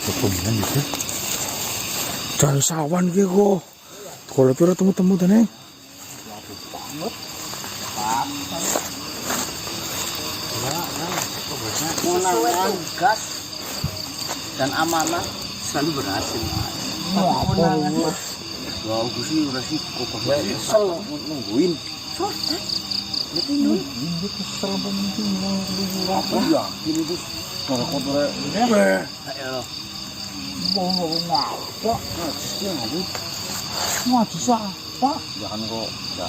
Ketemuan gitu. Cari sawan gitu kok. Kalau kira temu-temu tuh nih. Menanam gas dan amanah selalu berhasil. Apa? Wah, aku sih resiko kok. Kesel nungguin. Ini kesel banget Apa ya? Ini tuh darah kotor. Ayo. Mau ngapa? Najisnya ngapu. Najis apa? Jangan kok. Ya.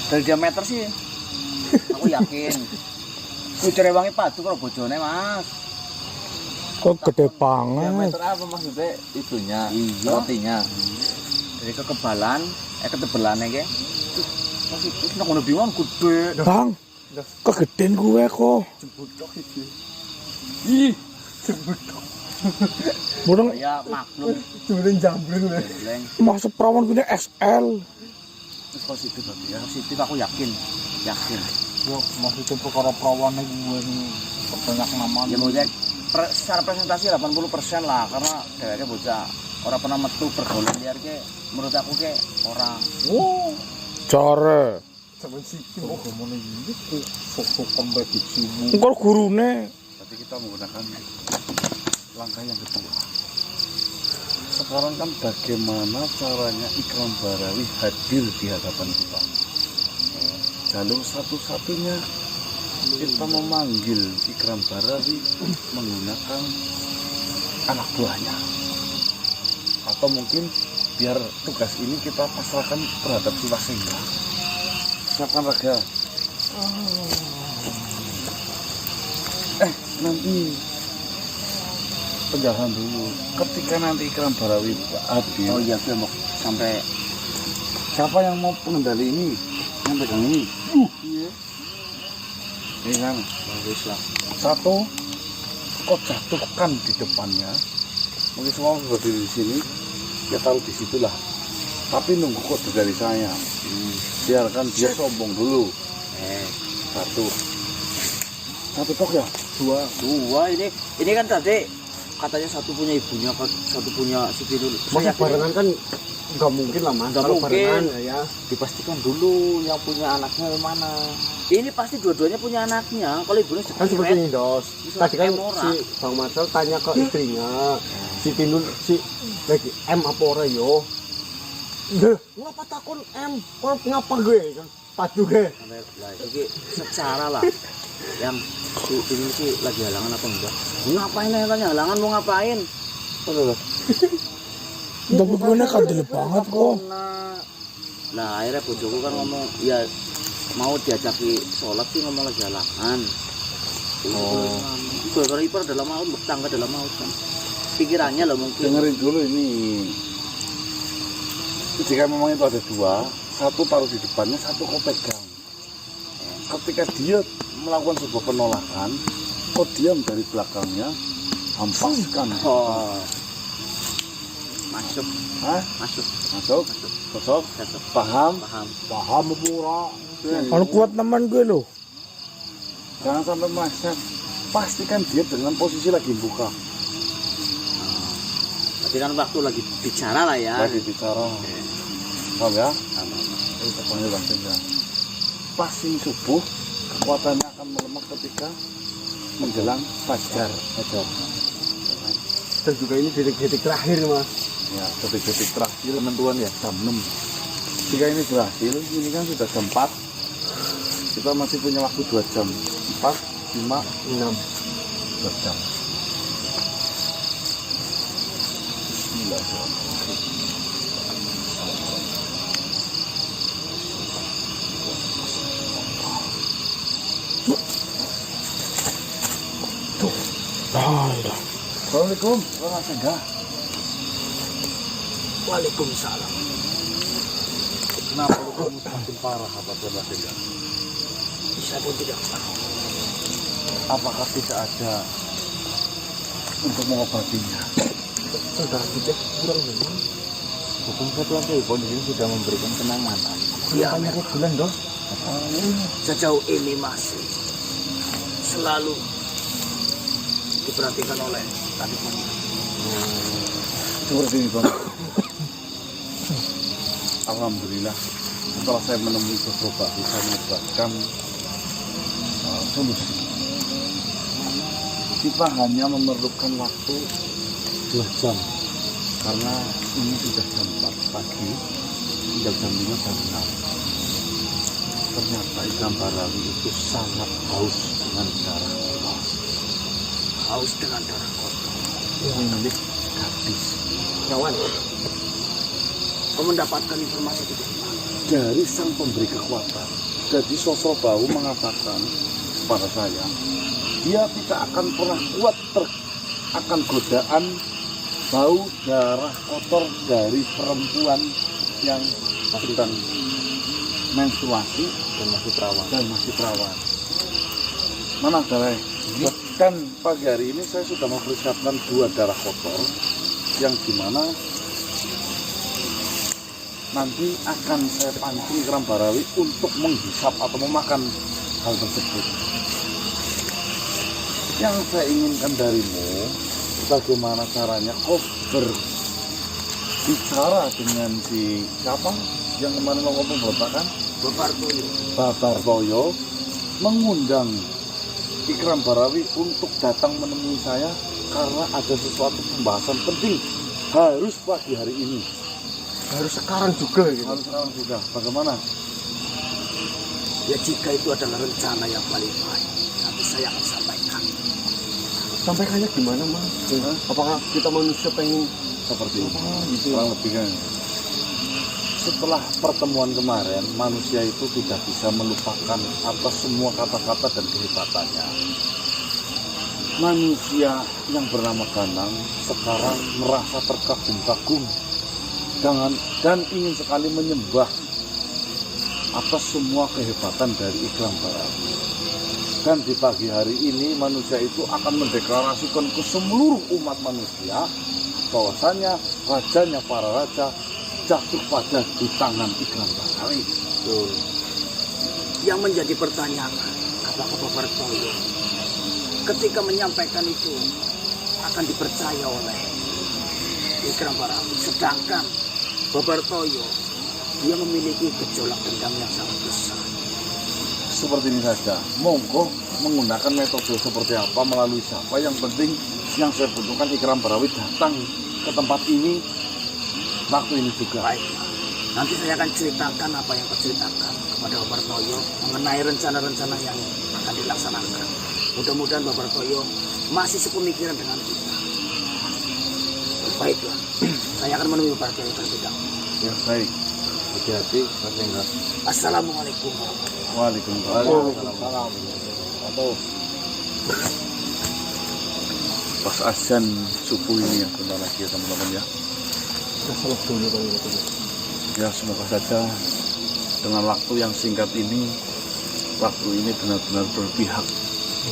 Dari diameter sih. Aku yakin. Kuwi cerewangi padu karo bojone, Mas. Kok gede banget. Diameter apa maksudnya itunya? Iya. Rotinya. Dari kekebalan, ketebelannya ke. Masih terus nek ngono bingung gede. Bang, kegedean gue kok. Jembutok iki. Ih, Murang ya maklum. Turun jambreng lho. Leng. masuk perawan gini SL. Terus positif berarti ya. Positif aku yakin. Yakin. Yo, maksudnya perkara perawannya gue nih banyak nama. Ya mau secara presentasi 80% lah karena dheweke bocah ora pernah metu pergaulan liar ke menurut aku ke ora. Oh, cara. Sampai sikil. Oh, ngomongnya ini kok sok-sok kompetisi. Engkau gurune. Tapi kita menggunakan langkah yang kedua. Sekarang kan bagaimana caranya Ikram Barawi hadir di hadapan kita. Jalur satu-satunya kita memanggil Ikram Barawi menggunakan anak buahnya. Atau mungkin biar tugas ini kita pasrahkan terhadap si Wasengga. Siapkan raga. Nanti penjelasan dulu. Ketika nanti Ikram Barawi hadir, Oh iya, gue mau sampai siapa yang mau pengendali ini? Yang pegang ini? iya. Ini kan Bagus lah. satu, kau jatuhkan di depannya. Mungkin semua berdiri di sini, ya taruh di situlah. Tapi nunggu kode dari saya. Biarkan dia sombong dulu. Satu tok ya? Dua ini kan tadi katanya satu punya ibunya, satu punya si Pinul. Masa barengan kan nggak mungkin lah mas. Nggak Kalau mungkin. barengan ya. Dipastikan dulu yang punya anaknya yang mana. Ini pasti dua-duanya punya anaknya. Kalau ibunya Kan seperti ini dos. Bisa Tadi kan M ora. si Bang Marcel tanya ke istrinya, si Pinul si lagi M apa ora yo? Deh, ngapa takon M? Kau ngapa gue? Kan padu gue. Lah iki secara lah yang si ini sih lagi halangan apa enggak? Ngapain aja tanya halangan mau ngapain? Tapi gue nih kadel banget kok. Nah akhirnya bojoku kan ngomong ya mau diajaki sholat sih ngomong lagi halangan. Gara-gara ipar dalam maut, bertangga dalam maut kan. Pikirannya loh mungkin. Dengerin dulu ini. Jika memang itu ada dua, satu taruh di depannya, satu kau pegang. Ketika dia melakukan sebuah penolakan, kau diam dari belakangnya, hampaskan. Oh. Masuk, Hah? masuk, Masuk? Cocok? masuk. Paham? Paham. Paham pura. Kalau kuat teman gue loh. Jangan sampai meleset. Pastikan dia dengan posisi lagi buka. Tapi kan waktu lagi bicara lah ya. Lagi bicara. Paham ya? Sama. Itu panggil bahasanya. Pas ini subuh, kekuatannya akan melemah ketika menjelang fajar. Dan juga ini detik-detik terakhir mas. Ya, detik-detik terakhir penentuan ya jam 6. Jika ini berhasil, ini kan sudah jam 4. Kita masih punya waktu 2 jam. 4, 5, 6. 2 jam. Bismillahirrahmanirrahim. Ah, udah. Assalamualaikum, Wasengga. Waalaikumsalam. Kenapa kamu semakin parah apabila Wasengga? Saya pun tidak tahu. Apakah tidak ada untuk mengobatinya? Sudah kita kurang memang. Bukan satu lagi, kondisi sudah memberikan penanganan. Iya, Penyakit bulan dos. sejauh ini masih selalu diperhatikan oleh tadi Seperti ini Bang. Alhamdulillah setelah saya menemui beberapa bisa mendapatkan solusi. Kita hanya memerlukan waktu 2 jam karena ini sudah jam 4 pagi, tinggal jam 5 jam 6. Ternyata ikan barawi itu sangat haus dengan darah kotor. haus dengan darah kotor. Milik gadis. Kawan, kau mendapatkan informasi itu dari mana? Dari sang pemberi kekuatan. Jadi sosok bau mengatakan kepada saya, dia tidak akan pernah kuat akan godaan bau darah kotor dari perempuan yang sedang menstruasi dan masih perawan. Mana darah? Dan pagi hari ini saya sudah mempersiapkan 2 darah kotor yang dimana nanti akan saya pancing Ikram Barawi untuk menghisap atau memakan hal tersebut. Yang saya inginkan darimu, bagaimana caranya kau berbicara dengan si siapa yang kemarin mau ngomong meletakkan Babar Toyo, mengundang Ikram Barawi untuk datang menemui saya karena ada sesuatu pembahasan penting harus pagi hari ini. Harus sekarang juga gitu. Harus sekarang juga. Bagaimana? Ya jika itu adalah rencana yang paling baik, nanti saya akan sampaikan. Sampaikannya gimana Mas? Apakah kita manusia pengen Seperti itu. gitu? Kurang lebih kan. Setelah pertemuan kemarin, manusia itu tidak bisa melupakan atas semua kata-kata dan kehebatannya. Manusia yang bernama Ganang sekarang merasa terkagum-kagum dan ingin sekali menyembah atas semua kehebatan dari Ikram Barawi. Dan di pagi hari ini manusia itu akan mendeklarasikan ke seluruh umat manusia bahwasanya rajanya para raja jatuh pada di tangan Ikram Barawi. Yang menjadi pertanyaan, apakah Babar Toyo ketika menyampaikan itu akan dipercaya oleh Ikram Barawi, sedangkan Babar Toyo dia memiliki gejolak dendam yang sangat besar. Seperti ini saja, monggo menggunakan metode seperti apa, melalui siapa, yang penting yang saya butuhkan Ikram Barawi datang ke tempat ini waktu ini juga. Baiklah, nanti saya akan ceritakan apa yang kau ceritakan kepada Babar Toyo mengenai rencana-rencana yang akan dilaksanakan. Mudah-mudahan Babar Toyo masih sepemikiran dengan kita. Baiklah, saya akan menemui Babar Toyo terlebih dahulu. Ya baik. Hati-hati, Mas Enggar. Assalamualaikum warahmatullahi Waalaikumsalam. Atau pas azan subuh ini ya, bentar lagi ya teman-teman ya. Kita salah dulu kali gitu. Ya semoga saja dengan waktu yang singkat ini, waktu ini benar-benar berpihak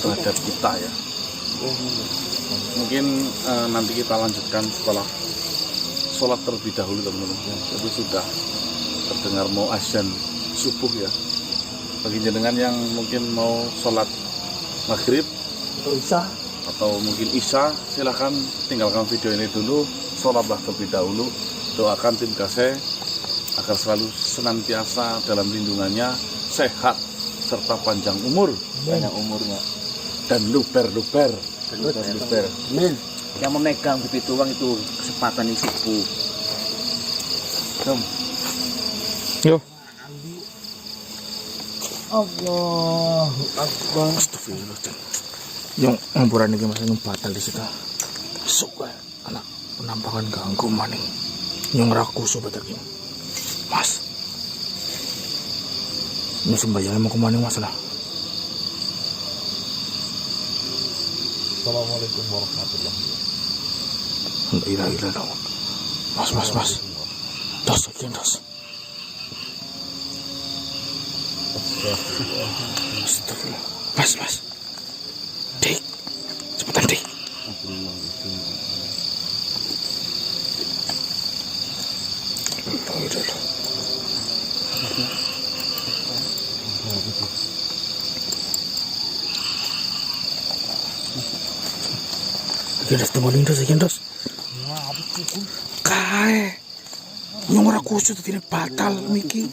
terhadap kita ya. Mungkin nanti kita lanjutkan setelah sholat terlebih dahulu teman-teman. Jadi sudah terdengar mau azan subuh ya. Bagi jenengan yang mungkin mau sholat maghrib Atau Isa. atau mungkin isya, silahkan tinggalkan video ini dulu, sholatlah terlebih dahulu, doakan tim Kase agar selalu senantiasa dalam lindungannya, sehat serta panjang umur, banyak umurnya. dan luber-luber. Amin. Yang memegang bibit tuang itu kesempatan subuh. Yo. Allahu Akbar. Astagfirullah. Yung ampuran ini masih yung batal di situ. Masuk anak penampakan ganggu maning. Yung raku sobat lagi. Mas. Ini sembahyangnya mau kemana mas lah? Assalamualaikum warahmatullahi wabarakatuh. Ilah. Mas. Dos sekian dos. Astagfirullah. Mas. Dik. Cepetan dik. Udah. Gendros tunggu lindos gendros. Kae. Nyong ora kusut dadi batal miki.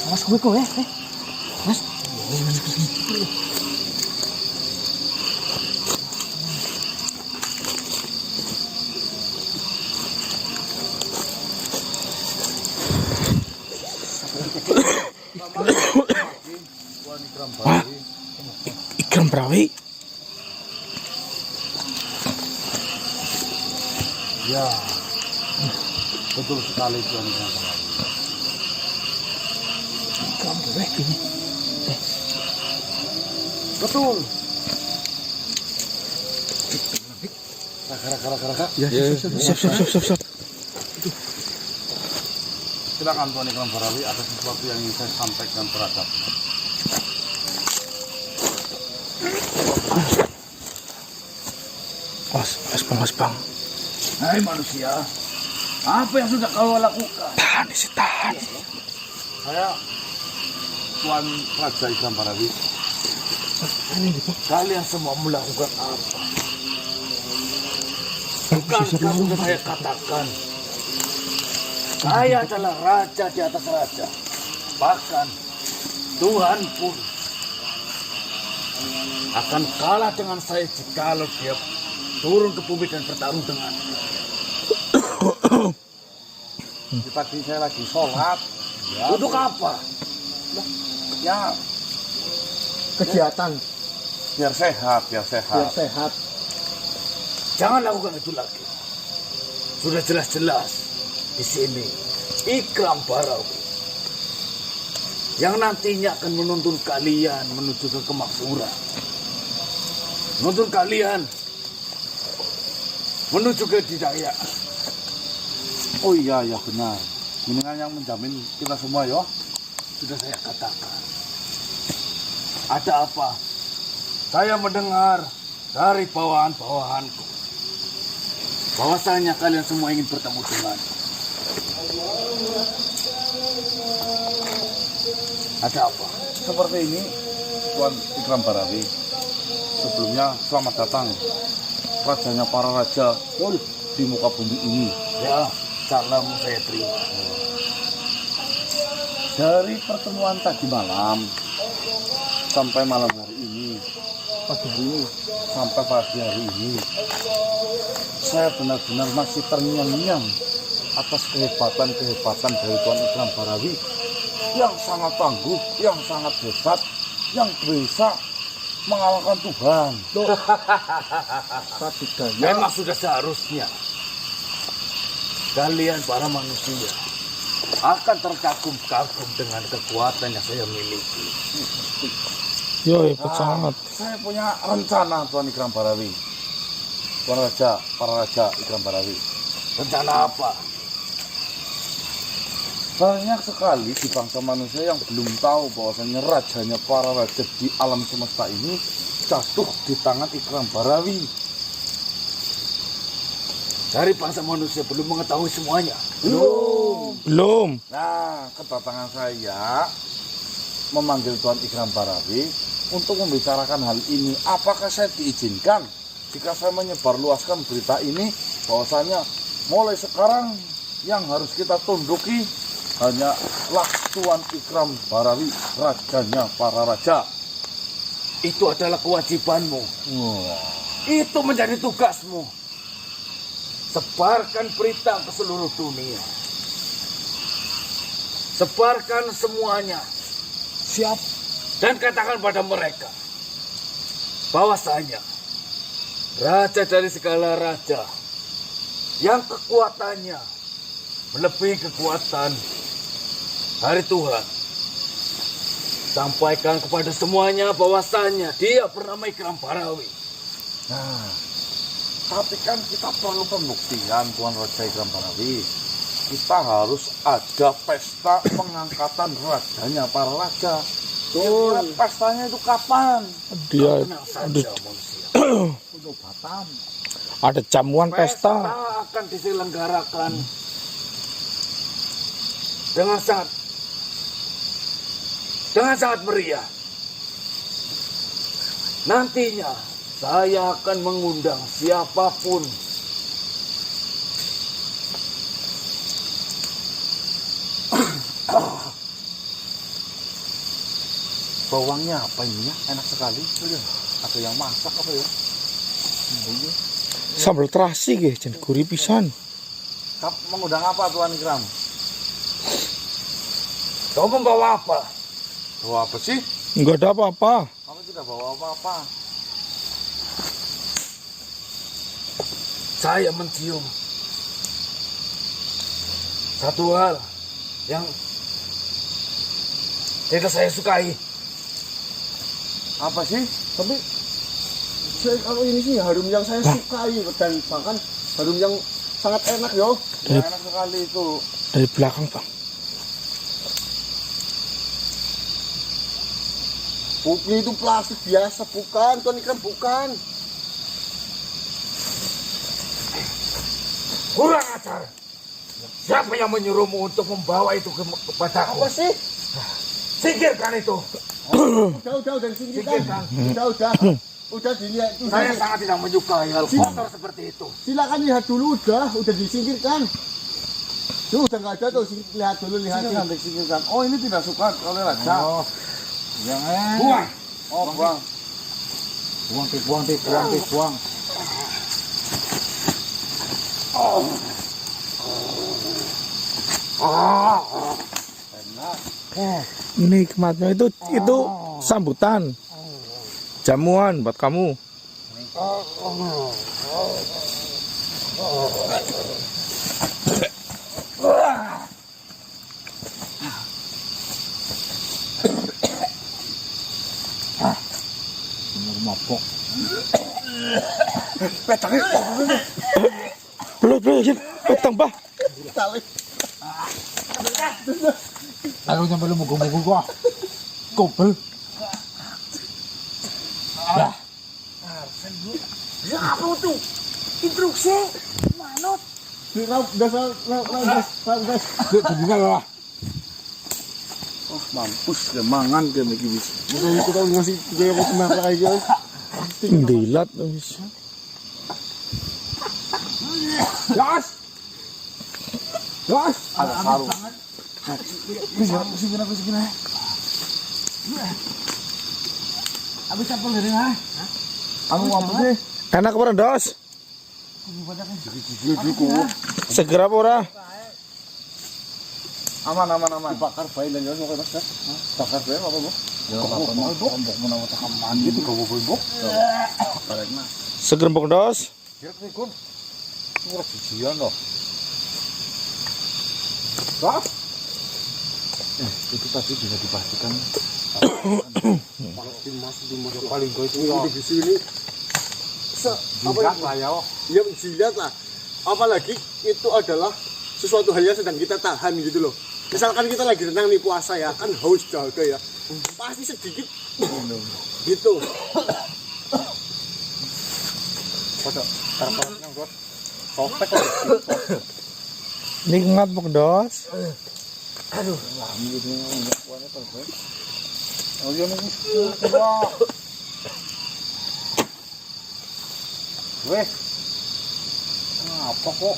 Mas gue kok Mas. Wah, Ikram Barawi. Ya, betul sekali Tuan Ikram Barawi. Ikram Barawi ini. Betul. Raka. Ya, Siap. Silakan Tuan Ikram Barawi, ada sesuatu yang ingin saya sampaikan terhadap. Mas bang. Hai manusia, apa yang sudah kau lakukan? Tahan. Saya Tuan Raja Ikram Barawi. Kalian semua melakukan apa? Bukankah sudah saya katakan, saya adalah raja di atas raja. Bahkan Tuhan pun akan kalah dengan saya jikalau dia turun ke bumi dan bertarung dengan. Tadi saya lagi sholat. Ya, Untuk apa? ya kegiatan biar sehat. biar sehat. Jangan lakukan itu lagi. Sudah jelas-jelas di sini Ikram Barawi yang nantinya akan menuntun kalian menuju ke kemakmuran. Menuntun kalian menuju ke didaya. Oh iya benar. Jenengan yang menjamin kita semua ya. Sudah saya katakan. Ada apa? Saya mendengar dari bawahan-bawahanku bahwasanya kalian semua ingin bertemu dengan. Ada apa? Seperti ini Tuan Ikram Barawi. Sebelumnya selamat datang rajanya para raja di muka bumi ini. Ya, salam saya terima. Dari pertemuan tadi malam sampai malam hari ini, sampai pagi hari ini, saya benar-benar masih terngiang-ngiang atas kehebatan dari Tuan Ikram Barawi yang sangat tangguh, yang sangat hebat, yang bisa mengalahkan Tuhan. Memang sudah seharusnya kalian para manusia akan terkagum-kagum dengan kekuatan yang saya miliki. Yo, hebat sangat. Saya punya rencana Tuan Ikram Barawi. Tuan Raja, para raja Ikram Barawi. Rencana apa? Banyak sekali di bangsa manusia yang belum tahu bahwasanya rajanya para raja di alam semesta ini jatuh di tangan Ikram Barawi. Dari bangsa manusia belum mengetahui semuanya. Belum. Nah, kedatangan saya memanggil Tuan Ikram Barawi untuk membicarakan hal ini. Apakah saya diizinkan jika saya menyebarluaskan berita ini bahwasanya mulai sekarang yang harus kita tunduki hanyalah Tuan Ikram Barawi, rajanya para raja. Itu adalah kewajibanmu. Itu menjadi tugasmu. Sebarkan berita ke seluruh dunia. Sebarkan semuanya. Siap. Dan katakan pada mereka bahwasanya raja dari segala raja yang kekuatannya melebihi kekuatan hari Tuhan. Sampaikan kepada semuanya bahwasanya dia bernama Ikram Barawi. Nah, tapi kan kita perlu pembuktian Tuan Raja Ikram Barawi. Kita harus ada pesta pengangkatan rajanya para raja. Kira pestanya itu kapan? Dia Tenang saja manusia. Ada jamuan Pesta pesta. akan diselenggarakan dengan sangat meriah. Nantinya saya akan mengundang siapapun Bawangnya apa ini ya? Enak sekali. Ada yang masak apa ya? Sambal terasi ge, jen gurih pisan. Kap mengundang apa Tuan Ikram? kau membawa apa? Bawa apa sih? Enggak ada apa-apa. Kami tidak bawa apa-apa. Saya mencium satu hal yang tidak saya sukai. Apa sih? Tapi kalau ini sih harum yang saya sukai dan bahkan harum yang sangat enak yo. Enak sekali itu. Dari belakang, Bang. Bukan itu plastik biasa, bukan Tuan Ikram, bukan. Kurang ajar. Siapa yang menyuruhmu untuk membawa itu kepadaku? Apa sih? Singkirkan itu. Udah dari sini kan. Udah dilihat. Saya sangat tidak menyukai hal kotor seperti itu. Silakan lihat dulu, udah disingkirkan. Tuh udah nggak ada tuh, lihat dulu lihatin. Singkirkan. Oh ini tidak suka oleh raja. Oh, Jangan. Buang. Oh buang. Buang. Nikmatnya itu sambutan. Jamuan buat kamu. Mabok. Belum, Jin. Petang, Bah. tali. Aku sampai lu mukul-mukul gua. Kobel. Ya apa itu? Instruksi. Manut. Gas. Tinggal lah. Oh, mampus ke mangan ke iki wis. Makanya kita ngasih gaya apa kenapa aja. Dilat wis. Gas. Ada sarung. Segini. Habis apa dari ha? Anu apa sih? Enak apa Dos? Segera apa ora? Aman. Dibakar bayi dan jangan mau Mas. Bakar bayi apa, Bu? Ya apa mau, Bu? Mbok menawa tak mandi itu gowo Bu. Balikna. Seger Mbok Dos. Kira kun. Ora jijian loh. Wah. Itu tadi bisa dipastikan. Dimas paling gue itu yang di sini. Jilat lah ya. Ya jilat lah. Apalagi itu adalah sesuatu hal yang sedang kita tahan gitu loh. Misalkan kita lagi renang nih puasa ya, kan haus dahaga ya. Pasti sedikit gitu. Foto tarapnya buat sotek kok. Nikmat Mbok Dos. Aduh, lami gitu enggak kuatnya terus. Oh iya nih. Wah. Weh. Apa kok?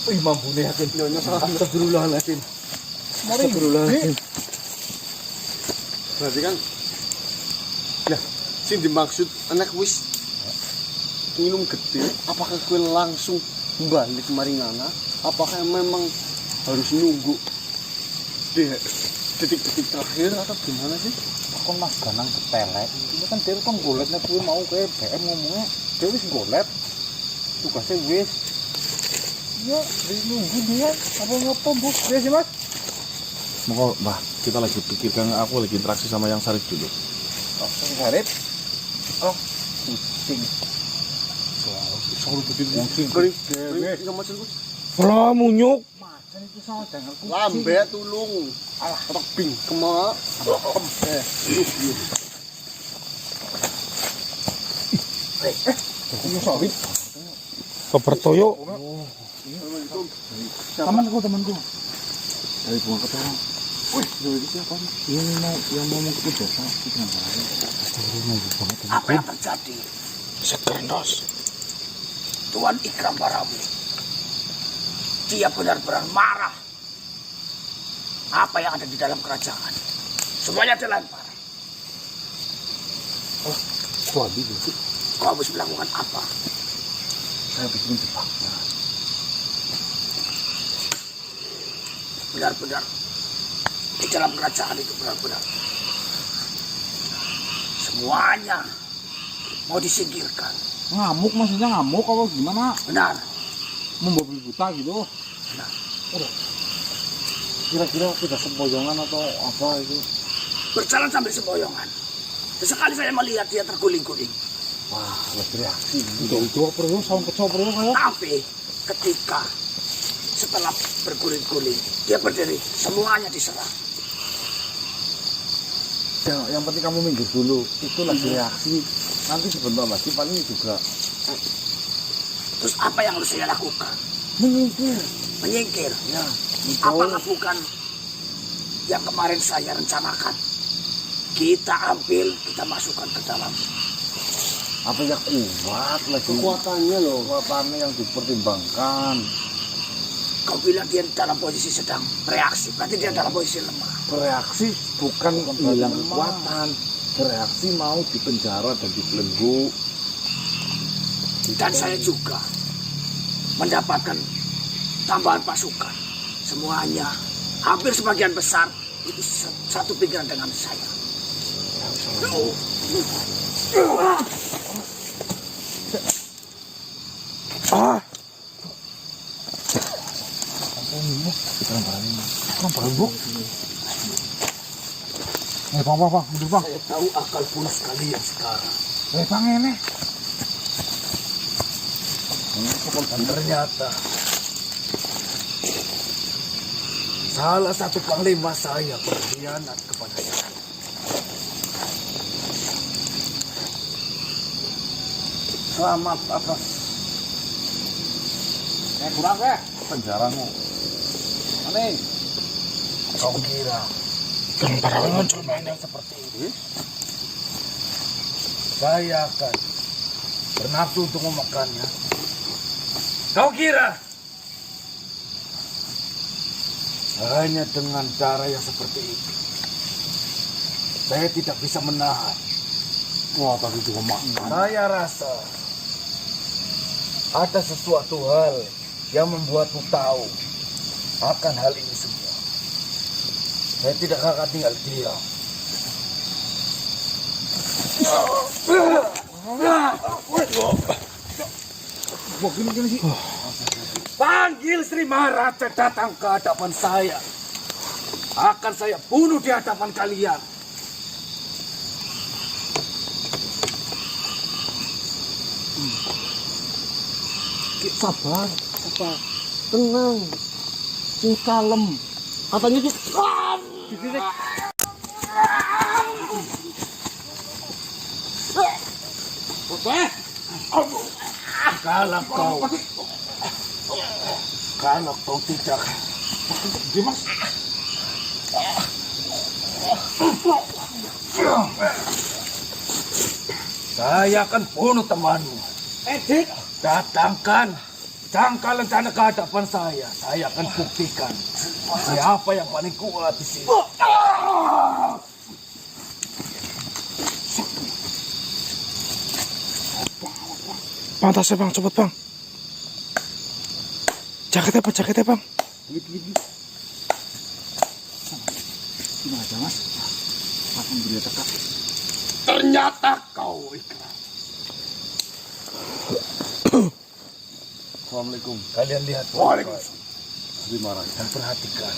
Wih, mampune yakin. Nyonya astagfirullahaladzim. Astagfirullahaladzim. Berarti kan ya, sing dimaksud anak wis minum gede, apakah kue langsung balik maringana? Apakah memang harus nunggu di detik-detik terakhir atau gimana sih? Aku mas ganang ketelek. Ini kan dia kan goletnya kuwi mau kayak BM ngomongnya. Dia wis golet. Tugasnya wis. Ya, nunggu dia. Apa Bu? Ya sih, Mas. Maka, Mbah, kita lagi pikirkan, aku lagi interaksi sama yang Sarif dulu. Oh, Sarip. Oh, kucing. Soal kucing. Kering, nggak maksudku. Lah munyuk. Macan itu sama dengan kucing. Lambe tulung. Alah, tebing kemak. Papertoyo. Temanku. Dari bunga ketorong. Wih, dari siapa? Ini mau yang mau ke desa. Apa yang terjadi? Sekerendos. Tuan Ikram Barawi. Dia benar-benar marah. Apa yang ada di dalam kerajaan? Semuanya dilempar. Kok gitu? Kau harus melakukan apa? Saya bikin jebakan. Benar-benar di dalam kerajaan itu benar-benar semuanya mau disingkirkan. Ngamuk maksudnya ngamuk apa gimana? Benar. Membabi buta gitu. Benar. Kira-kira kita sempoyongan atau apa itu? Berjalan sambil semboyongan. Sesekali saya melihat dia terguling-guling. Wah, lebih reaksi. Itu apa bro? Saung kecil bro kayak? Tapi ketika setelah berguling-guling, dia berdiri, semuanya diserang. Ya, yang penting kamu minggir dulu. Itu lagi reaksi. Nanti sebentar lagi paling juga Terus apa yang harus saya lakukan? menyingkir. Menyingkir. Ya, Apakah bukan yang kemarin saya rencanakan? Kita ambil, kita masukkan ke dalam. apa ya kuat lagi? Kekuatannya loh. Kekuatannya yang dipertimbangkan. Kau bilang dia dalam posisi sedang bereaksi, berarti dia dalam posisi lemah. Bereaksi bukan hilang kekuatan. Bereaksi mau dipenjara dan dibelenggu. Dan saya juga mendapatkan tambahan pasukan. Semuanya, hampir sebagian besar, itu satu pikiran dengan saya. Ah, Bang, mundur bang. Saya tahu akal bulus kalian sekarang. Bang ini. Dan ternyata salah satu panglima saya berkhianat kepada saya. Selamat atas kurang penjaramu. Aneh. Kau kira Ikram Barawi muncul yang seperti ini? Saya akan bernafsu untuk memakannya. Kau kira hanya dengan cara yang seperti itu saya tidak bisa menahan? Wah, tadi juga makan. Saya rasa ada sesuatu hal yang membuatmu tahu akan hal ini semua. Saya tidak akan tinggal diam. Wah, gini sih. Panggil Sri Maharaja datang ke hadapan saya. Akan saya bunuh di hadapan kalian. Sabar, tenang, sing kalem. Katanya di Kalau kau tidak, Dimas. saya akan bunuh temanmu. Edik. Datangkan jangka lencana ke hadapan saya. Saya akan buktikan siapa yang paling kuat di sini. Bang, tasnya bang, cepet bang. Jaketnya bang. Gimana aja mas? Akan beri tekak. Ternyata kau Ikram. Assalamualaikum. Kalian lihat baik-baik Gimana? dan perhatikan.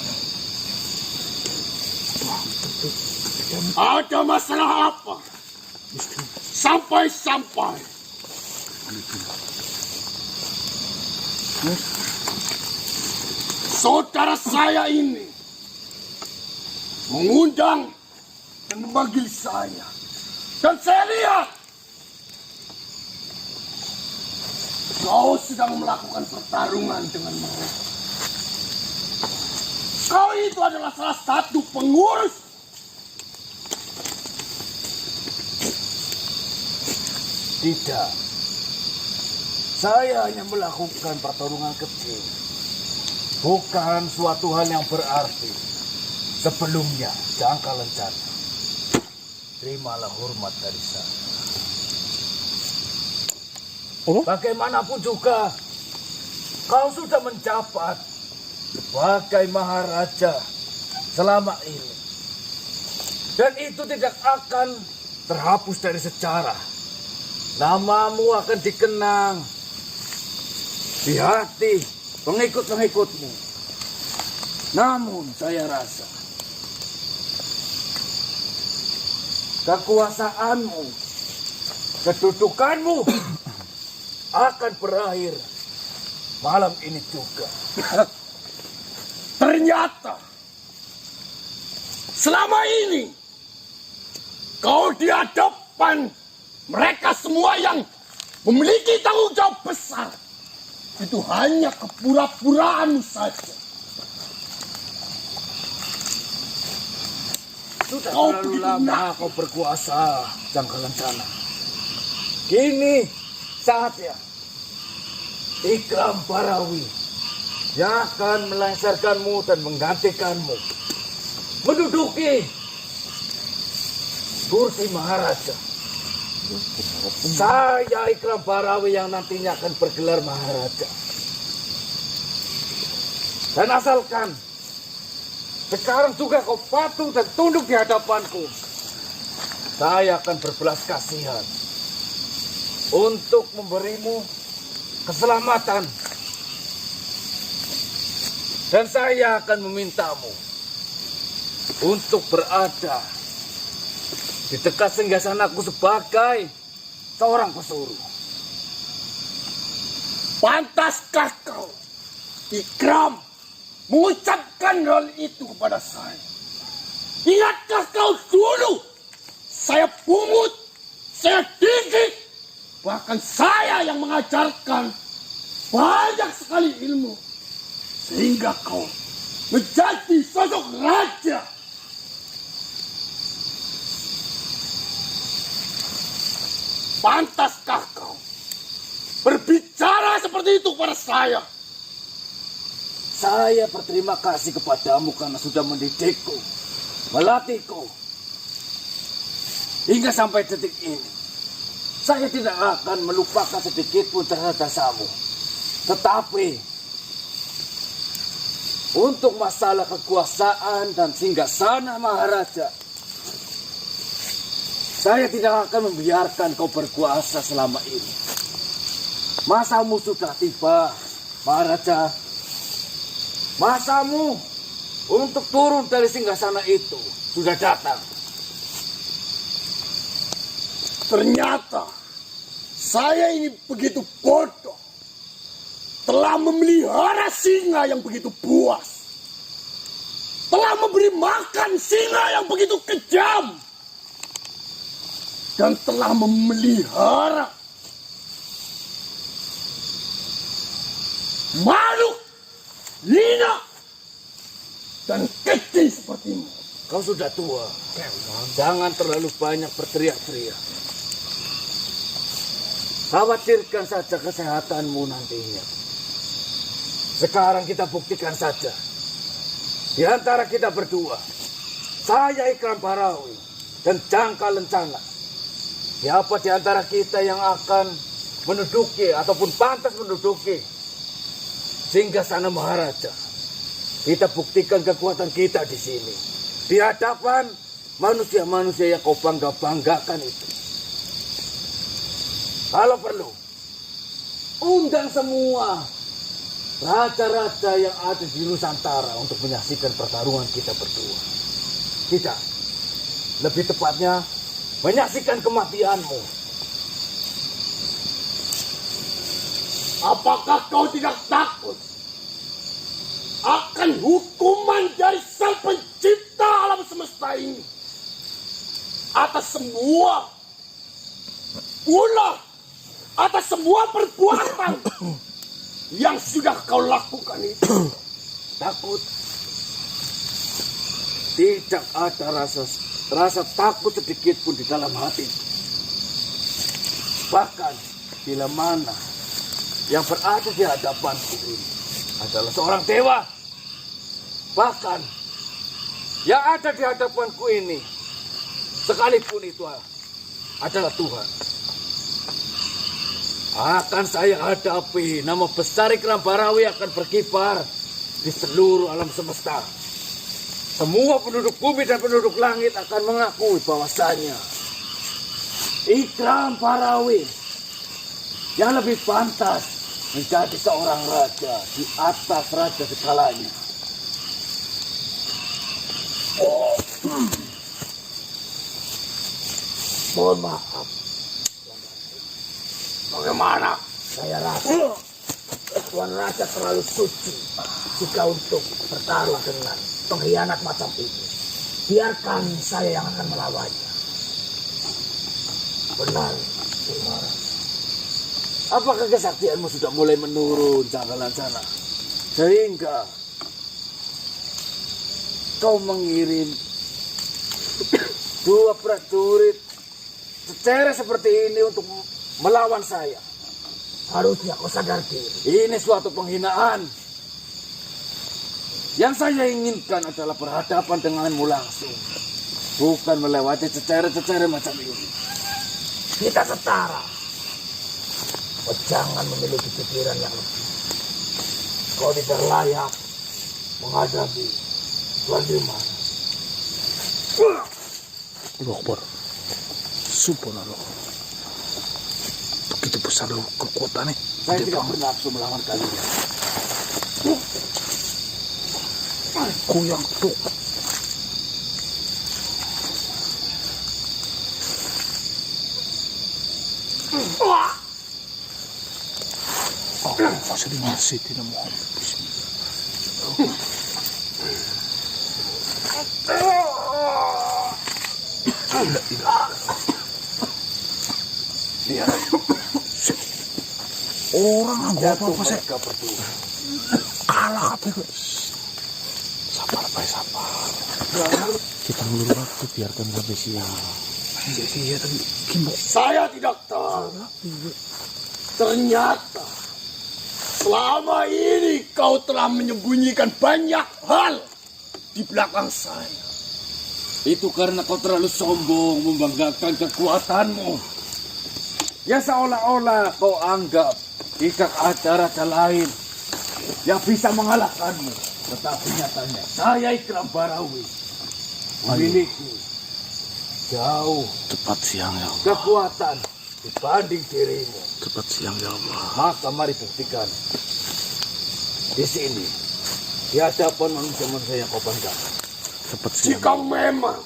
Ada masalah apa? Sampai-sampai saudara saya ini mengundang dan memanggil saya. Dan saya lihat Kau sedang melakukan pertarungan dengan mereka. Kau itu adalah salah satu pengurus. Tidak. Saya hanya melakukan pertarungan kecil. Bukan suatu hal yang berarti. Sebelumnya, jangka lencana. Terimalah hormat dari saya. Bagaimanapun juga, kau sudah menjabat sebagai Maharaja selama ini. Dan itu tidak akan terhapus dari sejarah. Namamu akan dikenang di hati pengikut-pengikutmu. Namun saya rasa kekuasaanmu, kedudukanmu akan berakhir malam ini juga. Ternyata selama ini kau di hadapan mereka semua yang memiliki tanggung jawab besar. Itu hanya kepura-puraanmu saja. Sudah Kau terlalu begitu lama kau berkuasa, jangka lencana. Kini saatnya Ikram Barawi yang akan melengsarkanmu dan menggantikanmu menduduki kursi Maharaja. Saya Ikram Barawi yang nantinya akan bergelar Maharaja. Dan asalkan sekarang juga kau patuh dan tunduk di hadapanku, saya akan berbelas kasihan untuk memberimu keselamatan. Dan saya akan memintamu untuk berada di dekat singgasanaku sebagai seorang pesuruh. Pantaskah kau, Ikram, mengucapkan hal itu kepada saya? Ingatkah kau dulu saya pungut, saya didik, bahkan saya yang mengajarkan banyak sekali ilmu, sehingga kau menjadi sosok raja. Pantaskah kau berbicara seperti itu kepada saya? Saya berterima kasih kepadamu karena sudah mendidikku, melatihku. Hingga sampai detik ini, saya tidak akan melupakan sedikit pun terhadap jasamu. Tetapi, untuk masalah kekuasaan dan singgasana Maharaja, saya tidak akan membiarkan kau berkuasa selama ini. Masamu sudah tiba, Maharaja. Masamu untuk turun dari singgasana itu sudah datang. Ternyata saya ini begitu bodoh, telah memelihara singa yang begitu buas, telah memberi makan singa yang begitu kejam, dan telah memelihara makhluk hina dan keji sepertimu. Kau sudah tua, jangan terlalu banyak berteriak-teriak. Khawatirkan saja kesehatanmu nantinya. Sekarang kita buktikan saja. Di antara kita berdua, saya Ikram Barawi dan Jangka Lencana, siapa di antara kita yang akan menduduki ataupun pantas menduduki singgasana Maharaja? Kita buktikan kekuatan kita di sini, di hadapan manusia-manusia yang kau bangga-banggakan itu. Kalau perlu, undang semua raja-raja yang ada di Nusantara untuk menyaksikan pertarungan kita berdua. Tidak, lebih tepatnya menyaksikan kematianmu. Apakah kau tidak takut akan hukuman dari Sang Pencipta alam semesta ini atas semua ulah atas semua perbuatan yang sudah kau lakukan itu. Takut. Tidak ada rasa takut sedikit pun di dalam hati. Bahkan bila mana yang berada di hadapanku ini adalah seorang dewa. Bahkan yang ada di hadapanku ini sekalipun itu adalah Tuhan, akan saya hadapi. Nama besar Ikram Barawi akan berkibar di seluruh alam semesta. Semua penduduk bumi dan penduduk langit akan mengakui bahwasanya Ikram Barawi yang lebih pantas menjadi seorang raja di atas raja segalanya. Mohon maaf. Bagaimana saya rasa Tuan Raja terlalu suci jika untuk bertaruh dengan pengkhianat macam ini. Biarkan saya yang akan melawannya. Benar, Sumara. Apakah kesaktianmu sudah mulai menurun, Canggalan sana? Sehingga kau mengirim dua prajurit secara seperti ini untuk melawan saya. Harusnya kau sadar diri. Ini suatu penghinaan. Yang saya inginkan adalah berhadapan denganmu langsung, bukan melewati cecer-cecer macam ini. Kita setara. Kau jangan memiliki pikiran yang lebih. Kau tidak layak menghadapi Tuan Bima. Allahu Akbar. Subhanallah. Begitu besar loh kekuatannya. Saya tidak bernafsu melawan kalian. Aku yang tuh. Masih di masjid tidak mau. Lihat. Orang nggak apa-apa sih. Mereka berdua. Kalah apa itu? Sabar, Pak, sabar. Kita ngulur waktu, biarkan sampai siang. Iya, tapi gimana? Saya tidak tahu. Ternyata selama ini kau telah menyembunyikan banyak hal di belakang saya. Itu karena kau terlalu sombong membanggakan kekuatanmu. Ya seolah-olah kau anggap tidak ada raja lain yang bisa mengalahkanmu. Tetapi nyatanya saya Ikram Barawi memiliki jauh Cepat siang ya Allah. kekuatan dibanding dirimu. Cepat siang ya Allah. Maka mari buktikan di sini di hadapan manusia-manusia yang kau banggakan. Cepat siang. Jika memang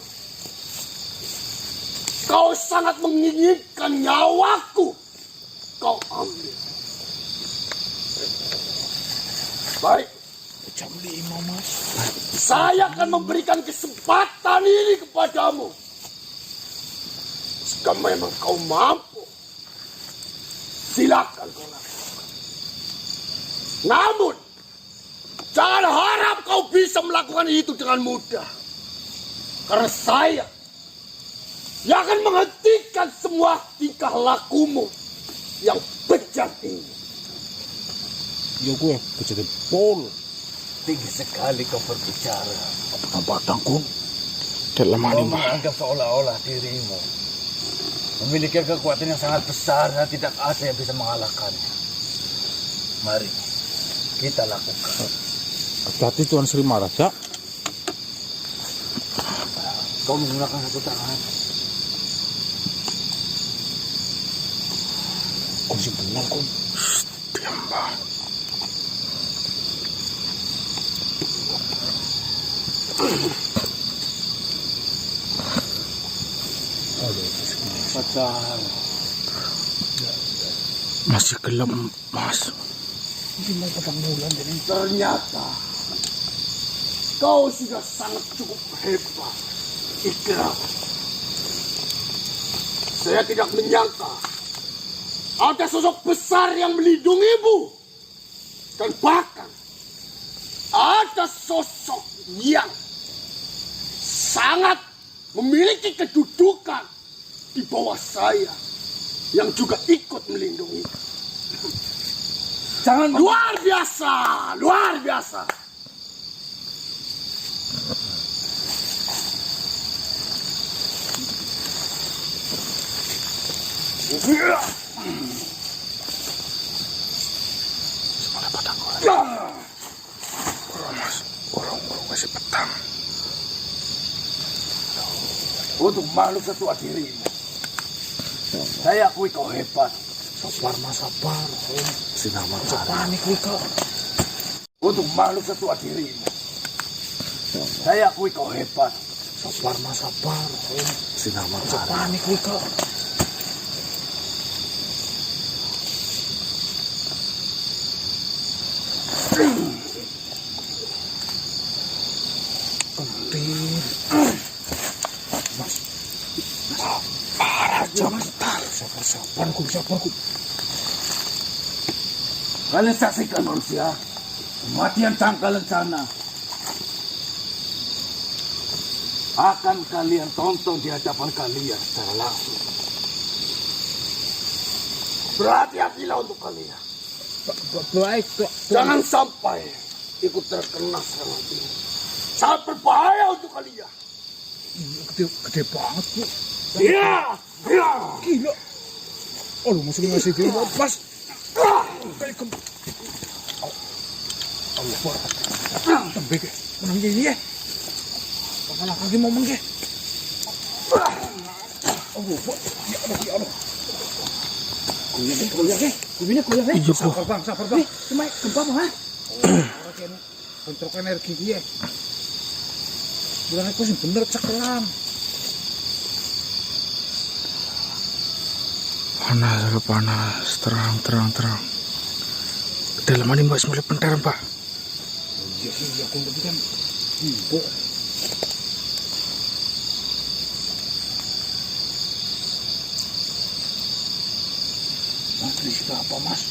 kau sangat menginginkan nyawaku, kau ambil. Baik, Jam 5, Mas. saya akan memberikan kesempatan ini kepadamu. Jika memang kau mampu, silakan kau lakukan. Namun, jangan harap kau bisa melakukan itu dengan mudah. Karena saya yang akan menghentikan semua tingkah lakumu yang bejat ini. Ya gue jadi pol. Tinggi sekali kau berbicara. Nampak tangkung. Dalam Kau hati mah. menganggap seolah-olah dirimu memiliki kekuatan yang sangat besar dan tidak ada yang bisa mengalahkannya. Mari kita lakukan. Hati-hati Tuan Sri Maharaja. Kau menggunakan satu tangan. Kau sih benar kau. Diam bang. Padahal Masih gelap, Mas. ternyata kau sudah sangat cukup hebat, Ikram. Saya tidak menyangka ada sosok besar yang melindungimu. Dan bahkan ada sosok yang sangat memiliki kedudukan di bawah saya yang juga ikut melindungi. Jangan Luar biasa, luar biasa. Semuanya patah kau. Orang mas, orang kasih petang. Untuk makhluk setua dirimu, saya akui kau hebat. Sabar mas, sabar. Sinar matahari. Panik nih kau. Untuk makhluk setua dirimu, saya akui kau hebat. Sabar mas, sabar. Sinar matahari. Panik nih kau. Penting. Mas. Parah cepetan. Sabar ku. Kalian saksikan manusia, kematian Cangkalen sana akan kalian tonton di hadapan kalian secara langsung. Berhati-hatilah untuk kalian. Baik, Jangan sampai ikut terkena serangan ini. Sangat berbahaya untuk kalian. Gede banget bu. Iya, iya. Gila. Oh lu masih ngasih dia pas. Kayak ke. Allah buat. Tembe ke. Menang gini ya. Pakalah lagi momen ke. Oh buat. Ya Allah. Kuliah ke. Iya Sabar bang. Cuma gempa mah. Orang kene bentrok energi dia. Bilang aku sih bener cekelan. Panas, terang. Dalam ini mbak mulai pentaran pak. Iya sih, aku ngerti kan. Ibu. Mas, di situ apa mas?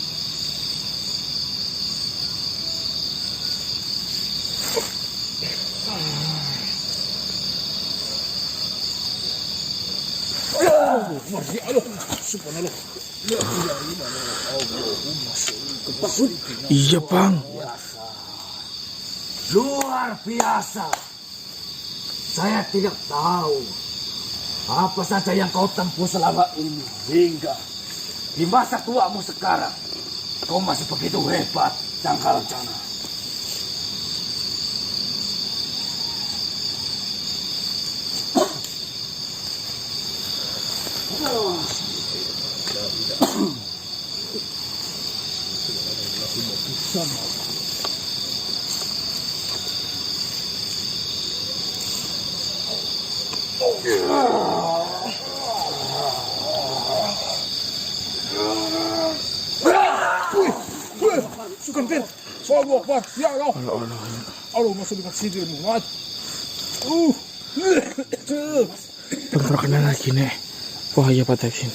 Iya bang. Luar biasa. Saya tidak tahu apa saja yang kau tempuh selama ini hingga di masa tuamu sekarang kau masih begitu hebat, Cangkalencana. Sukan bin. Allahu Akbar. Ya Allah. Allah masuk di sini muat. Bentrokan lagi nih. Wah ya patakin.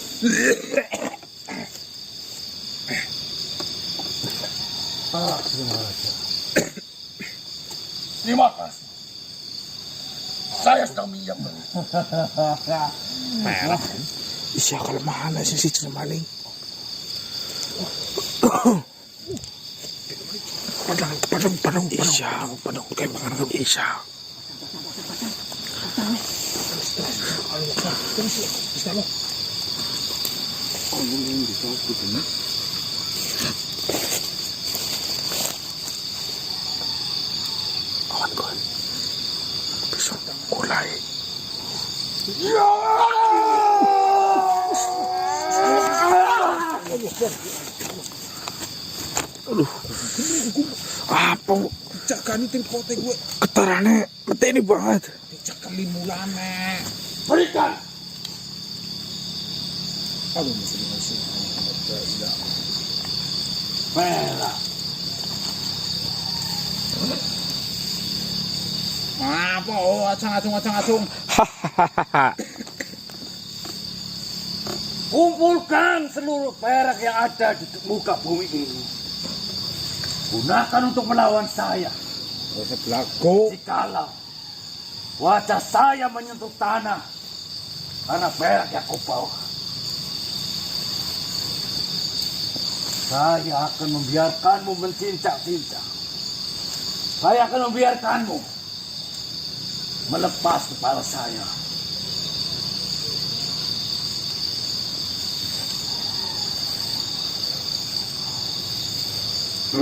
Terima kasih. Saya sedang minjam. Isya kelemahan sih si maling. Padang. Isya, padang kayak panganan Isya. Awan kawan. Bisa kulai. Aduh. Apa? Cakan itu kote gue. Getarannya ini banget. Cakan limulane. Berikan. Aduh, mesti dikasih. Merah. Apa? Oh, acung. Kumpulkan seluruh perak yang ada di muka bumi ini. Gunakan untuk melawan saya. Jikalau wajah saya menyentuh tanah karena perak yang kau bawa, saya akan membiarkanmu mencincang-cincang. Saya akan membiarkanmu melepas kepala saya. Si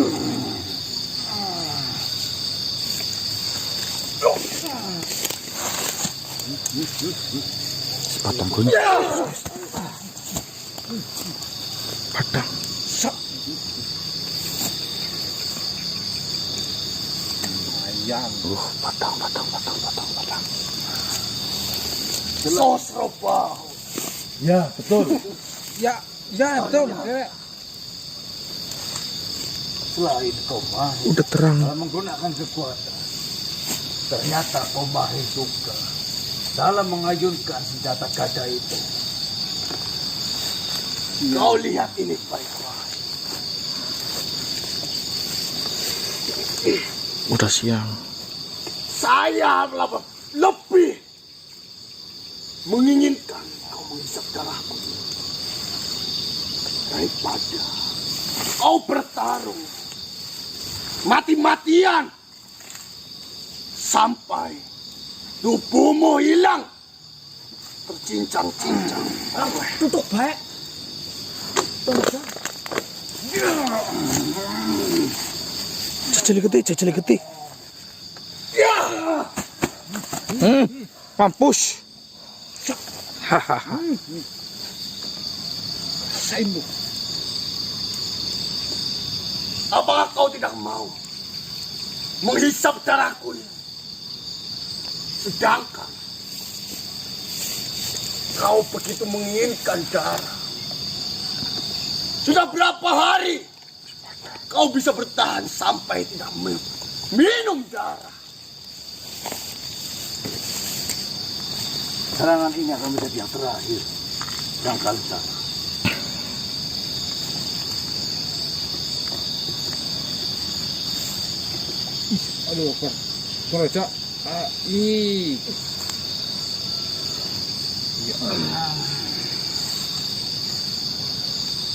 Patang kuning. Patang. Patang. Sosropa. Ya, betul. Betul. Selain kau mahir Udah terang. dalam menggunakan kekuatan, ternyata kau mahir juga dalam mengayunkan senjata gada itu. Kau lihat ini baik-baik. Udah siang. Saya lebih menginginkan kau menghisap darahku daripada kau bertarung mati-matian sampai tubuhmu hilang tercincang-cincang. Tutup baik. Jajali gede. Mampus. Hahaha. Apakah kau tidak mau menghisap darahku ini? Sedangkan kau begitu menginginkan darah. Sudah berapa hari kau bisa bertahan sampai tidak minum darah? Serangan ini akan menjadi yang terakhir. Rangkali sana. Aduh, Raja.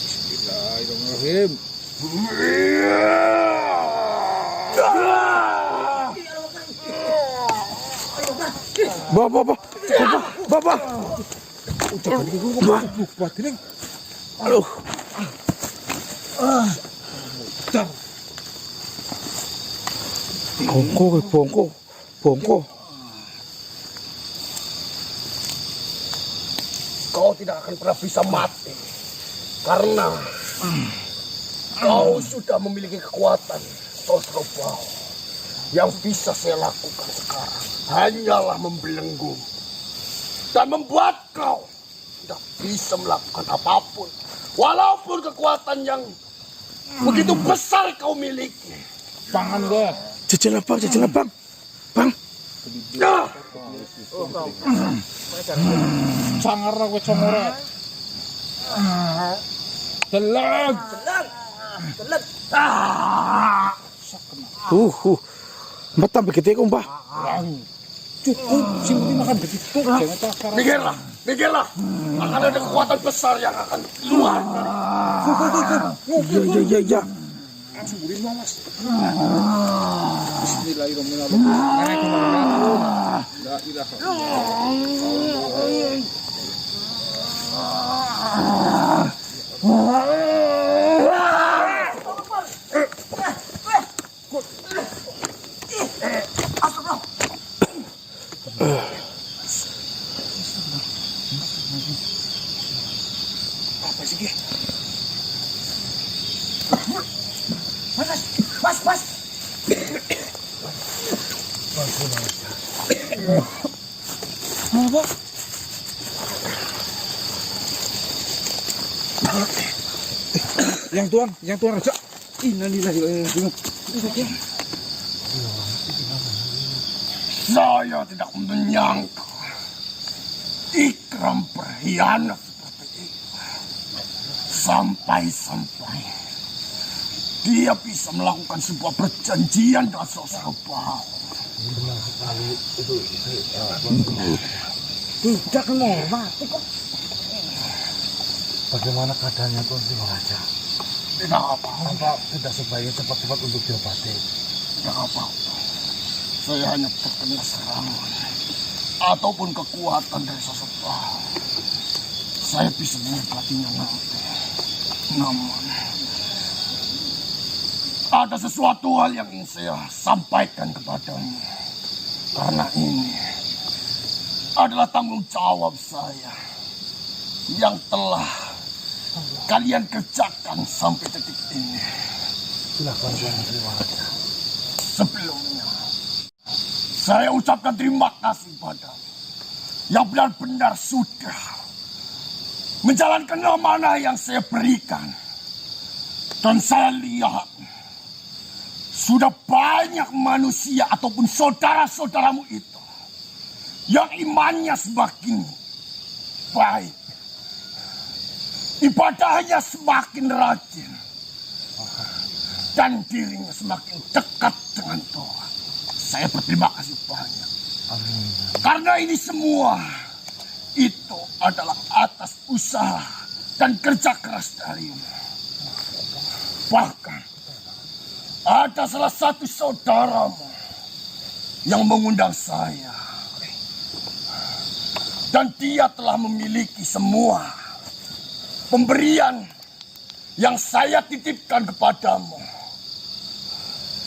Bismillahirrahmanirrahim. Bapak. Aduh. Bongko. Kau tidak akan pernah bisa mati karena kau sudah memiliki kekuatan Sosropa. Yang bisa saya lakukan sekarang hanyalah membelenggu dan membuat kau tidak bisa melakukan apapun walaupun kekuatan yang begitu besar kau miliki. Pangan gue. Jajal bang. Bang. Nah, Sangar aku congore. Telag. Mata begitu ya Mbah. Cukup, sini makan begitu. Jangan takar. mikirlah. Akan ada kekuatan besar yang akan keluar. Iya. Suburin mas. Bismillahirrahmanirrahim. La ilaha Apa sih, Ki? Mas. Apa? Yang tuan Raja. Innalillahi. Saya tidak menyangka Ikram berkhianat seperti ini. Sampai-sampai dia bisa melakukan sebuah perjanjian dengan sosok bohong. Tidak normal. Bagaimana keadaannya Tuan Sri Raja? Tidak apa-apa. Apa tidak sebaiknya cepat-cepat untuk diobati? Tidak apa-apa. Saya hanya terkena serangan ataupun kekuatan dari sosok bohong. Saya bisa mengobatinya nanti. Namun ada sesuatu hal yang ingin saya sampaikan kepadamu. Karena ini adalah tanggung jawab saya yang telah kalian kerjakan sampai detik ini. Silakan Tuan Sri Raja. Sebelumnya, saya ucapkan terima kasih padamu yang benar-benar sudah menjalankan amanah yang saya berikan. Dan saya lihat sudah banyak manusia ataupun saudara-saudaramu itu yang imannya semakin baik, ibadahnya semakin rajin, dan dirinya semakin dekat dengan Tuhan. Saya berterima kasih banyak. Amin. Karena ini semua itu adalah atas usaha dan kerja keras darimu. Bahkan ada salah satu saudaramu yang mengundang saya. Dan dia telah memiliki semua pemberian yang saya titipkan kepadamu.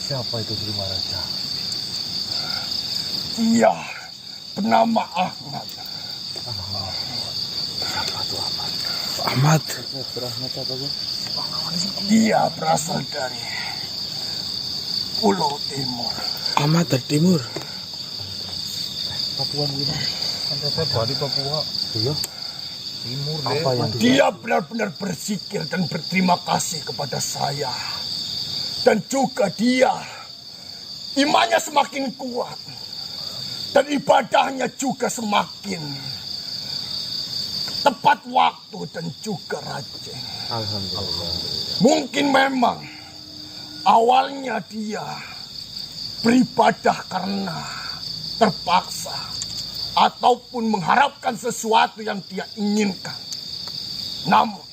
Siapa itu Sri Raja? Dia bernama Ahmad. Ahmad. Dia berasal dari Pulau Timur. Ahmad dari timur. Papua gitu. Kan di Papua. Iya. Timur deh. Apa yang Dia benar-benar berzikir dan berterima kasih kepada saya. Dan juga dia imannya semakin kuat. Dan ibadahnya juga semakin tepat waktu dan juga rajin. Alhamdulillah. Mungkin memang awalnya dia beribadah karena terpaksa ataupun mengharapkan sesuatu yang dia inginkan. Namun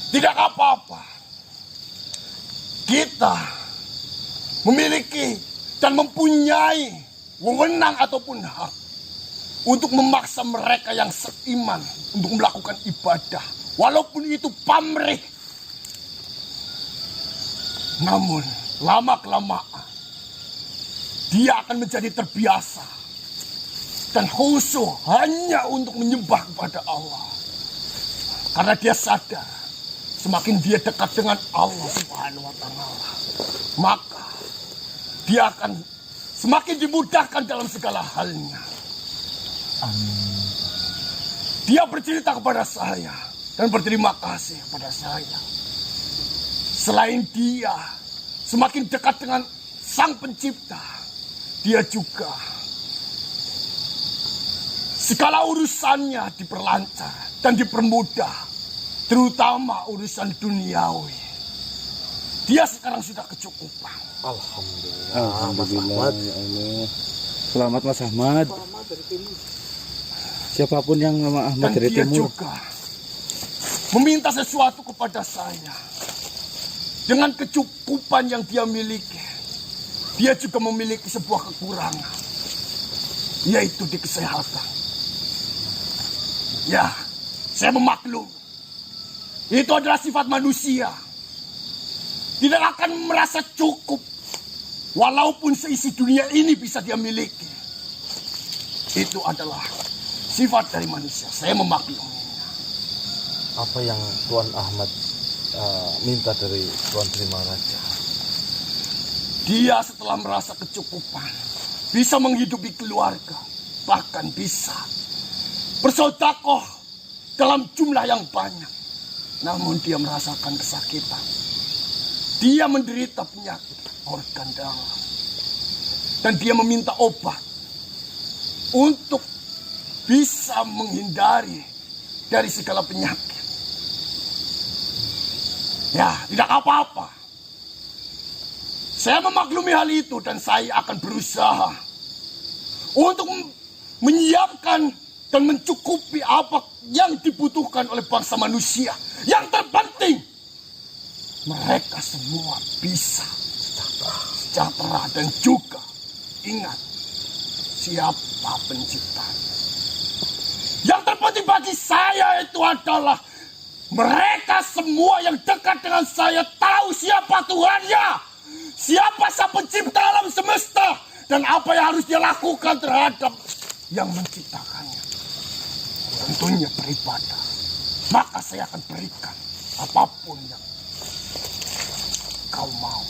tidak apa-apa. Kita memiliki dan mempunyai wewenang ataupun hak untuk memaksa mereka yang seiman untuk melakukan ibadah. Walaupun itu pamrih. Namun lama-kelamaan dia akan menjadi terbiasa dan khusyuk hanya untuk menyembah kepada Allah. Karena dia sadar semakin dia dekat dengan Allah Subhanahu wa Ta'ala, maka dia akan semakin dimudahkan dalam segala halnya. Amin. Dia bercerita kepada saya dan berterima kasih kepada saya. Selain dia semakin dekat dengan Sang Pencipta, dia juga segala urusannya diperlancar dan dipermudah, terutama urusan duniawi. Dia sekarang sudah kecukupan. Alhamdulillah. Alhamdulillah ya Allah. Selamat Mas Ahmad. Siapapun yang nama Ahmad Dan dari dia timur. juga meminta sesuatu kepada saya. Dengan kecukupan yang dia miliki, dia juga memiliki sebuah kekurangan, yaitu di kesehatan. Ya, saya memaklum. Itu adalah sifat manusia. Tidak akan merasa cukup walaupun seisi dunia ini bisa dia miliki. Itu adalah sifat dari manusia. Saya memakluminya. Apa yang Tuan Ahmad minta dari Tuan Sri Raja? Dia setelah merasa kecukupan, bisa menghidupi keluarga, bahkan bisa bersedekah dalam jumlah yang banyak. Namun dia merasakan kesakitan. Dia menderita penyakit organ dalam. Dan dia meminta obat untuk bisa menghindari dari segala penyakit. Ya, tidak apa-apa. Saya memaklumi hal itu dan saya akan berusaha untuk menyiapkan dan mencukupi apa yang dibutuhkan oleh bangsa manusia. Yang terpenting, mereka semua bisa sejahtera dan juga ingat siapa penciptanya. Yang terpenting bagi saya itu adalah mereka semua yang dekat dengan saya tahu siapa Tuhannya, siapa sang pencipta alam semesta, dan apa yang harus dia lakukan terhadap yang menciptakannya. Tentunya beribadah. Maka saya akan berikan apapun yang kau mau.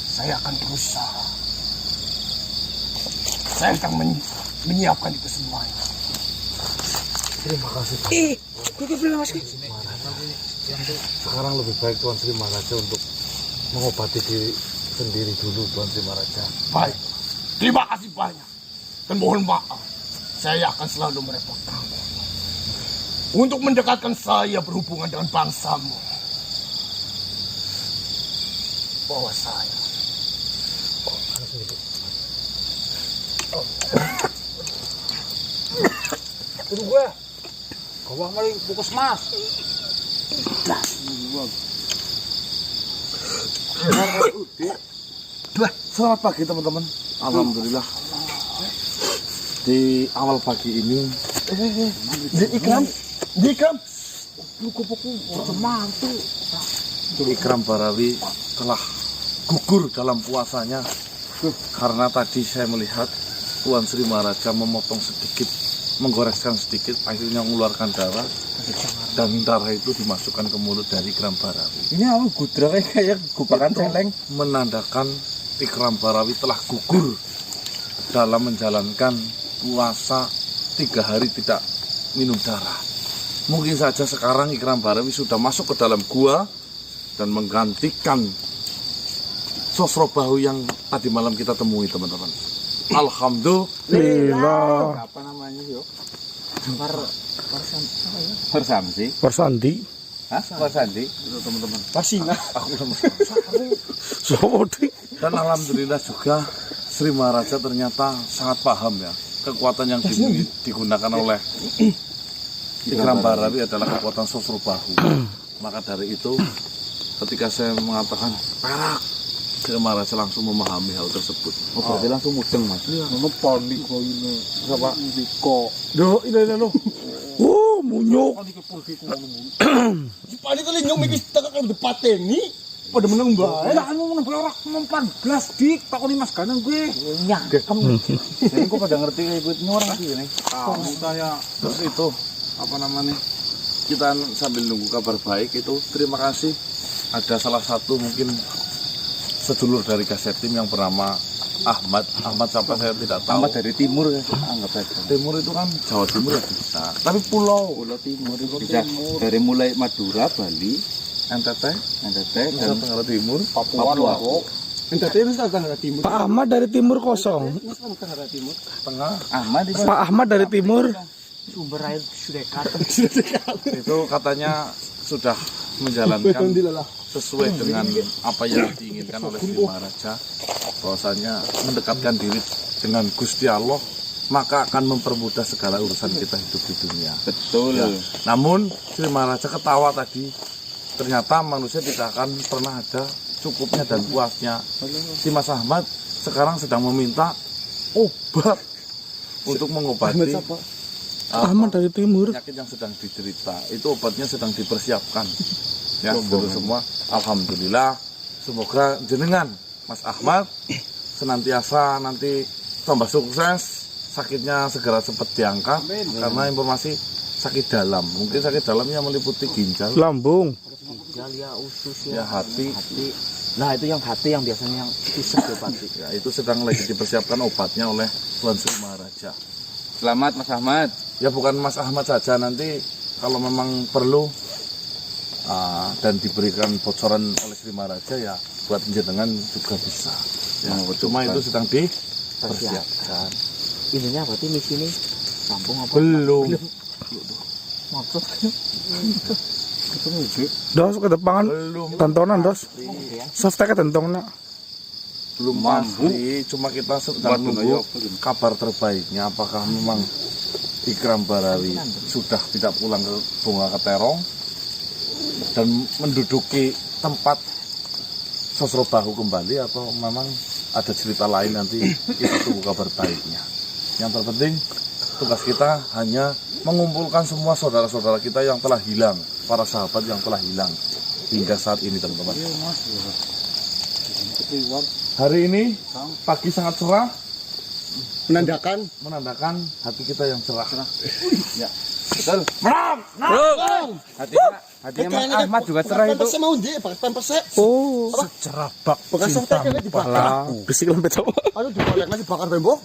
Saya akan berusaha. Saya akan menyiapkan itu semuanya. Terima kasih Pak. Sekarang lebih baik Tuan Sri Maharaja untuk mengobati diri sendiri dulu Tuan Sri Maharaja. Baik, terima kasih banyak. Dan mohon maaf, saya akan selalu merepotkan untuk mendekatkan saya berhubungan dengan bangsamu. Bawa saya. Tunggu gue. Kau maling bukus mas. Selamat pagi teman-teman. Alhamdulillah. Di awal pagi ini Ikram buku-buku semantu. Ikram Barawi telah gugur dalam puasanya karena tadi saya melihat Tuan Sri Maharaja memotong sedikit, menggoreskan sedikit, akhirnya mengeluarkan darah, dan darah itu dimasukkan ke mulut dari Ikram Barawi. Ini apa gudra kayak gubakan celeng. Menandakan Ikram Barawi telah gugur dalam menjalankan puasa 3 hari tidak minum darah. Mungkin saja sekarang Ikram Barawi sudah masuk ke dalam gua dan menggantikan Sosrobahu yang tadi malam kita temui teman-teman. Alhamdulillah. Apa namanya yuk? Parsamsi. Persandi. Hah? Parsandi. Itu teman-teman. Parsina. Aku sama Sopodi. Dan alhamdulillah juga Sri Maharaja ternyata sangat paham ya. Kekuatan yang digunakan oleh Ikram Barawi adalah kekuatan Sosrobahu. Maka dari itu ketika saya mengatakan perak, Sri Maharaja langsung memahami hal tersebut. Oh, berarti langsung mudeng mas. Ini panik kok ini. Apa? Diko. Duh, ini loh. Munyuk. Paling kali nyong mikir tak akan dipateni pada menang bae. Lah anu menang orang 14 dik takoni Mas Ganang gue. Ini kok pada ngerti kayak ikut nyorang sih ini. Kamu saya terus itu apa namanya? Kita sambil nunggu kabar baik itu terima kasih. Ada salah satu mungkin sedulur dari Kasetim yang bernama Ahmad siapa saya tidak tahu. Ahmad dari timur ya, anggap saja. Timur itu kan Jawa Timur ya bisa. Tapi pulau Timur itu bisa dari mulai Madura, Bali, NTT, NTT Nusa dan Tenggara Timur, Papua. NTT Nusa Tenggara Timur. Pak Ahmad dari timur kosong. Nusa Tenggara Timur. Tengah. Ahmad itu Pak Ahmad dari timur. sumber air sudah dekat. Itu katanya sudah menjalankan sesuai dengan apa yang diinginkan oleh Sri Maharaja, bahwasanya mendekatkan diri dengan Gusti Allah maka akan mempermudah segala urusan kita hidup di dunia. Betul. Ya. Namun Sri Maharaja ketawa tadi, ternyata manusia tidak akan pernah ada cukupnya dan puasnya. Si Mas Ahmad sekarang sedang meminta obat untuk mengobati Ahmad dari timur. penyakit yang sedang diderita. Itu obatnya sedang dipersiapkan. Ya, dulu semua. Alhamdulillah. Semoga jenengan Mas Ahmad senantiasa nanti tambah sukses, sakitnya segera cepat diangkat. Karena informasi sakit dalam, mungkin sakit dalamnya meliputi ginjal, Lambung. Ginjal ya, usus ya hati. Nah itu yang hati yang biasanya yang isep ya Pak. Ya, itu sedang lagi dipersiapkan obatnya oleh Tuan Sri Maharaja. Selamat Mas Ahmad. Ya bukan Mas Ahmad saja, nanti kalau memang perlu dan diberikan bocoran oleh Sri Maharaja ya buat jenengan juga bisa. Ya, cuma itu sedang dipersiapkan. Ininya berarti misi ini sambung apa? Belum. Maksud Dos ke depan tontonan dos. Softtek tentong nak. Belum mampu, cuma kita sedang menunggu kabar terbaiknya. Apakah memang Ikram Barawi sudah tidak pulang ke Bunga Keterong dan menduduki tempat Sosro Bahu kembali, atau memang ada cerita lain nanti. Kita tunggu kabar baiknya. Yang terpenting tugas kita hanya mengumpulkan semua saudara-saudara kita yang telah hilang, para sahabat yang telah hilang hingga saat ini, teman-teman. Hari ini pagi sangat cerah, menandakan hati kita yang cerah. Ya. Betul. Hatinya Mas Ahmad juga cerah itu. Oh, secerah bak cinta. Pala, bisik lempet. Aduh, dibalik lagi bakar bembo.